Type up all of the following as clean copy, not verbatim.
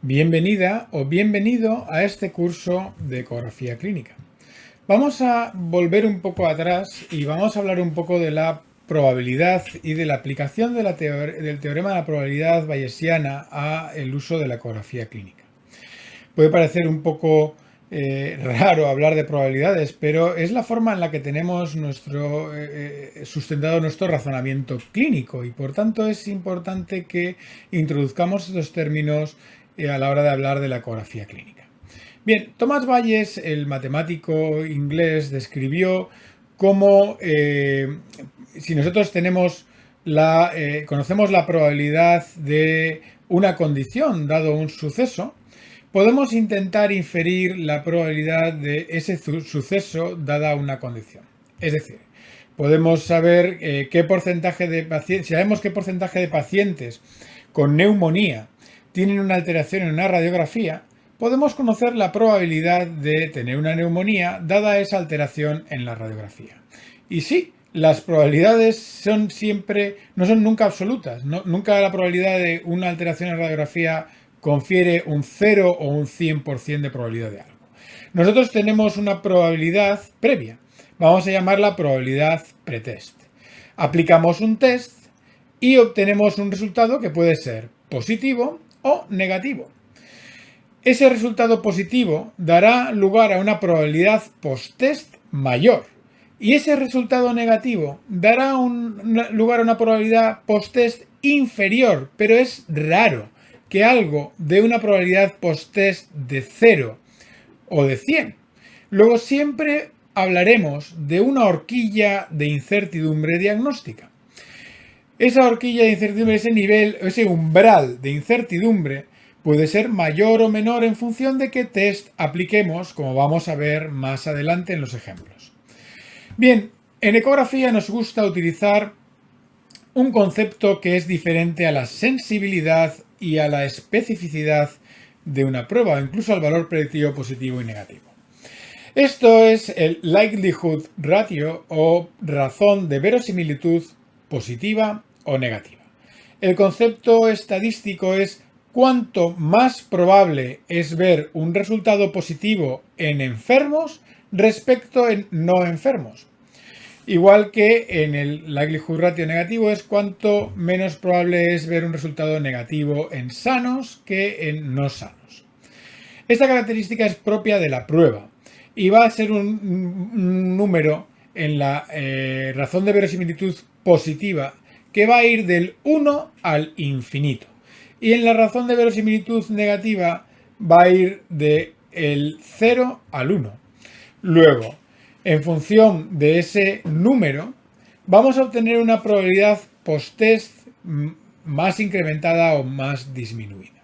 Bienvenida o bienvenido a este curso de ecografía clínica. Vamos a volver un poco atrás y vamos a hablar un poco de la probabilidad y de la aplicación de del teorema de la probabilidad bayesiana al uso de la ecografía clínica. Puede parecer un poco raro hablar de probabilidades, pero es la forma en la que tenemos sustentado nuestro razonamiento clínico y por tanto es importante que introduzcamos estos términos a la hora de hablar de la ecografía clínica. Bien, Thomas Bayes, el matemático inglés, describió cómo si nosotros conocemos la probabilidad de una condición dado un suceso, podemos intentar inferir la probabilidad de ese suceso dada una condición. Es decir, podemos saber qué porcentaje de pacientes, si sabemos qué porcentaje de pacientes con neumonía tienen una alteración en una radiografía, podemos conocer la probabilidad de tener una neumonía dada esa alteración en la radiografía. Y sí, las probabilidades no son nunca absolutas. Nunca la probabilidad de una alteración en la radiografía confiere un 0 o un 100% de probabilidad de algo. Nosotros tenemos una probabilidad previa. Vamos a llamarla probabilidad pretest. Aplicamos un test y obtenemos un resultado que puede ser positivo o negativo. Ese resultado positivo dará lugar a una probabilidad post-test mayor y ese resultado negativo dará lugar a una probabilidad post-test inferior, pero es raro que algo dé una probabilidad post-test de 0 o de 100. Luego siempre hablaremos de una horquilla de incertidumbre diagnóstica. Esa horquilla de incertidumbre, ese umbral de incertidumbre, puede ser mayor o menor en función de qué test apliquemos, como vamos a ver más adelante en los ejemplos. Bien, en ecografía nos gusta utilizar un concepto que es diferente a la sensibilidad y a la especificidad de una prueba, incluso al valor predictivo positivo y negativo. Esto es el likelihood ratio o razón de verosimilitud positiva o negativa. El concepto estadístico es cuánto más probable es ver un resultado positivo en enfermos respecto en no enfermos. Igual que en el likelihood ratio negativo es cuánto menos probable es ver un resultado negativo en sanos que en no sanos. Esta característica es propia de la prueba y va a ser un número en la razón de verosimilitud positiva que va a ir del 1 al infinito. Y en la razón de verosimilitud negativa va a ir del 0 al 1. Luego, en función de ese número, vamos a obtener una probabilidad post-test más incrementada o más disminuida.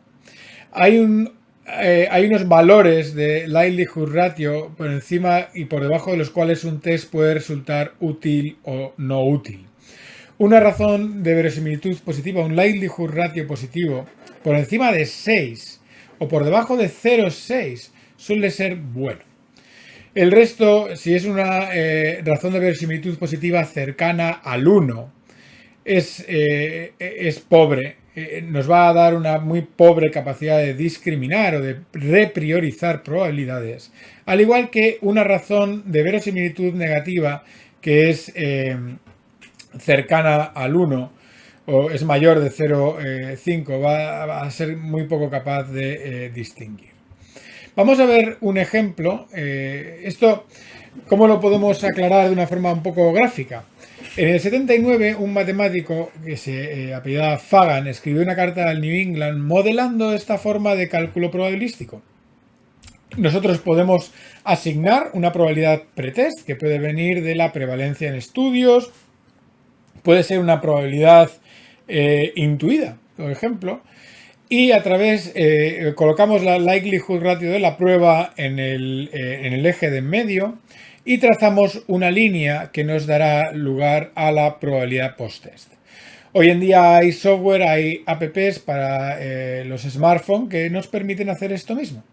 Hay unos valores de likelihood ratio por encima y por debajo de los cuales un test puede resultar útil o no útil. Una razón de verosimilitud positiva, un likelihood ratio positivo, por encima de 6 o por debajo de 0,6 suele ser bueno. El resto, si es una razón de verosimilitud positiva cercana al 1, es pobre. Nos va a dar una muy pobre capacidad de discriminar o de repriorizar probabilidades. Al igual que una razón de verosimilitud negativa que es cercana al 1 o es mayor de 0,5 va a ser muy poco capaz de distinguir. Vamos a ver un ejemplo. Esto, ¿cómo lo podemos aclarar de una forma un poco gráfica? En el 79, un matemático que se apellidaba Fagan escribió una carta al New England modelando esta forma de cálculo probabilístico. Nosotros podemos asignar una probabilidad pretest que puede venir de la prevalencia en estudios, puede ser una probabilidad intuida, por ejemplo, y a través colocamos la likelihood ratio de la prueba en el eje de en medio y trazamos una línea que nos dará lugar a la probabilidad post-test. Hoy en día hay software, hay apps para los smartphones que nos permiten hacer esto mismo.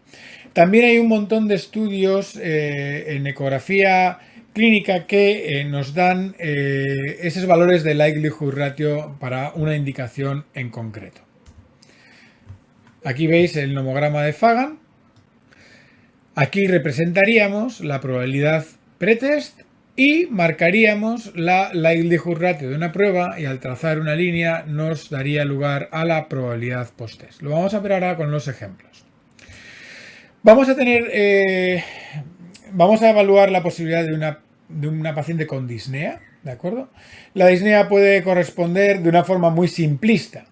También hay un montón de estudios en ecografía clínica que nos dan esos valores de likelihood ratio para una indicación en concreto. Aquí veis el nomograma de Fagan. Aquí representaríamos la probabilidad pretest y marcaríamos la likelihood ratio de una prueba, y al trazar una línea nos daría lugar a la probabilidad post-test. Lo vamos a ver ahora con los ejemplos. Vamos a evaluar la posibilidad de una paciente con disnea, ¿de acuerdo? La disnea puede corresponder de una forma muy simplista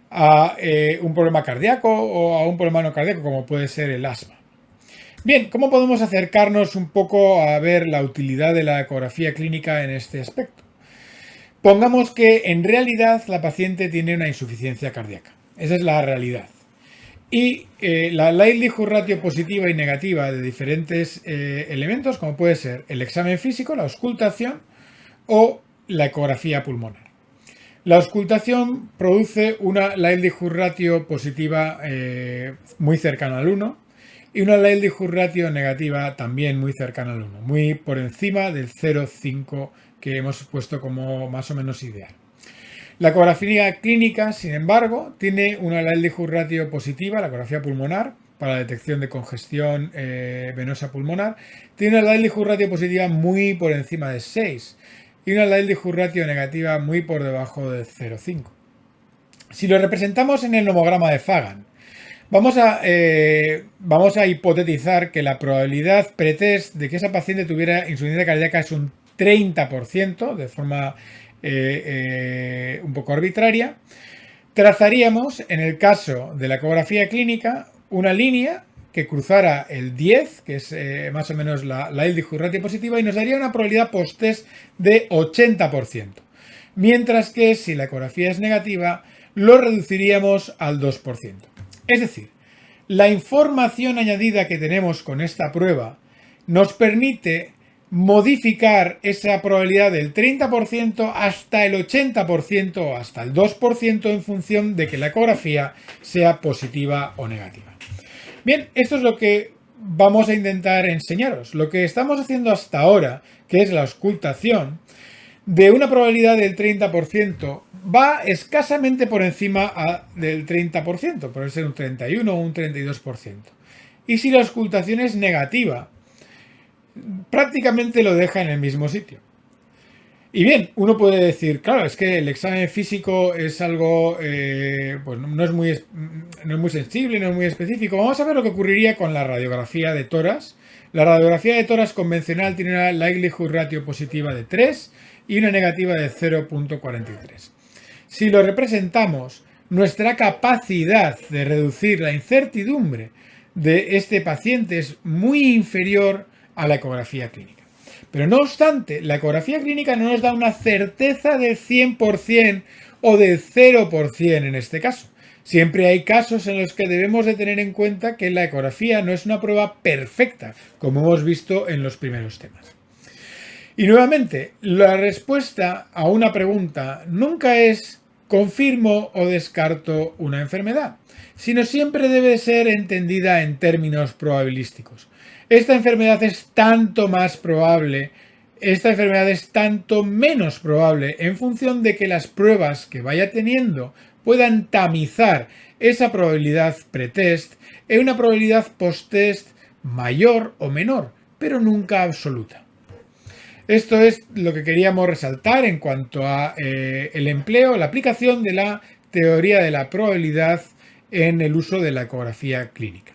a un problema cardíaco o a un problema no cardíaco, como puede ser el asma. Bien, ¿cómo podemos acercarnos un poco a ver la utilidad de la ecografía clínica en este aspecto? Pongamos que en realidad la paciente tiene una insuficiencia cardíaca. Esa es la realidad. Y la likelihood ratio positiva y negativa de diferentes elementos, como puede ser el examen físico, la auscultación o la ecografía pulmonar. La auscultación produce una likelihood ratio positiva muy cercana al 1 y una likelihood ratio negativa también muy cercana al 1, muy por encima del 0,5 que hemos puesto como más o menos ideal. La ecografía clínica, sin embargo, tiene una likelihood ratio positiva, la ecografía pulmonar, para la detección de congestión venosa pulmonar, tiene una likelihood ratio positiva muy por encima de 6 y una likelihood ratio negativa muy por debajo de 0,5. Si lo representamos en el nomograma de Fagan, vamos a hipotetizar que la probabilidad pretest de que esa paciente tuviera insuficiencia cardíaca es un 30%, de forma un poco arbitraria. Trazaríamos, en el caso de la ecografía clínica, una línea que cruzara el 10, que es más o menos la likelihood ratio positiva, y nos daría una probabilidad post-test de 80%. Mientras que si la ecografía es negativa, lo reduciríamos al 2%. Es decir, la información añadida que tenemos con esta prueba nos permite modificar esa probabilidad del 30% hasta el 80% o hasta el 2% en función de que la ecografía sea positiva o negativa. Bien, esto es lo que vamos a intentar enseñaros. Lo que estamos haciendo hasta ahora, que es la auscultación, de una probabilidad del 30%, va escasamente por encima del 30%, puede ser un 31 o un 32%. Y si la auscultación es negativa, prácticamente lo deja en el mismo sitio. Y bien, uno puede decir, claro, es que el examen físico es algo, pues no es muy sensible, no es muy específico. Vamos a ver lo que ocurriría con la radiografía de tórax. La radiografía de tórax convencional tiene una likelihood ratio positiva de 3 y una negativa de 0,43. Si lo representamos, nuestra capacidad de reducir la incertidumbre de este paciente es muy inferior a la ecografía clínica. Pero no obstante, la ecografía clínica no nos da una certeza del 100% o del 0% en este caso. Siempre hay casos en los que debemos de tener en cuenta que la ecografía no es una prueba perfecta, como hemos visto en los primeros temas. Y nuevamente, la respuesta a una pregunta nunca es confirmo o descarto una enfermedad, sino siempre debe ser entendida en términos probabilísticos. Esta enfermedad es tanto más probable, esta enfermedad es tanto menos probable en función de que las pruebas que vaya teniendo puedan tamizar esa probabilidad pretest en una probabilidad post-test mayor o menor, pero nunca absoluta. Esto es lo que queríamos resaltar en cuanto a el empleo, la aplicación de la teoría de la probabilidad en el uso de la ecografía clínica.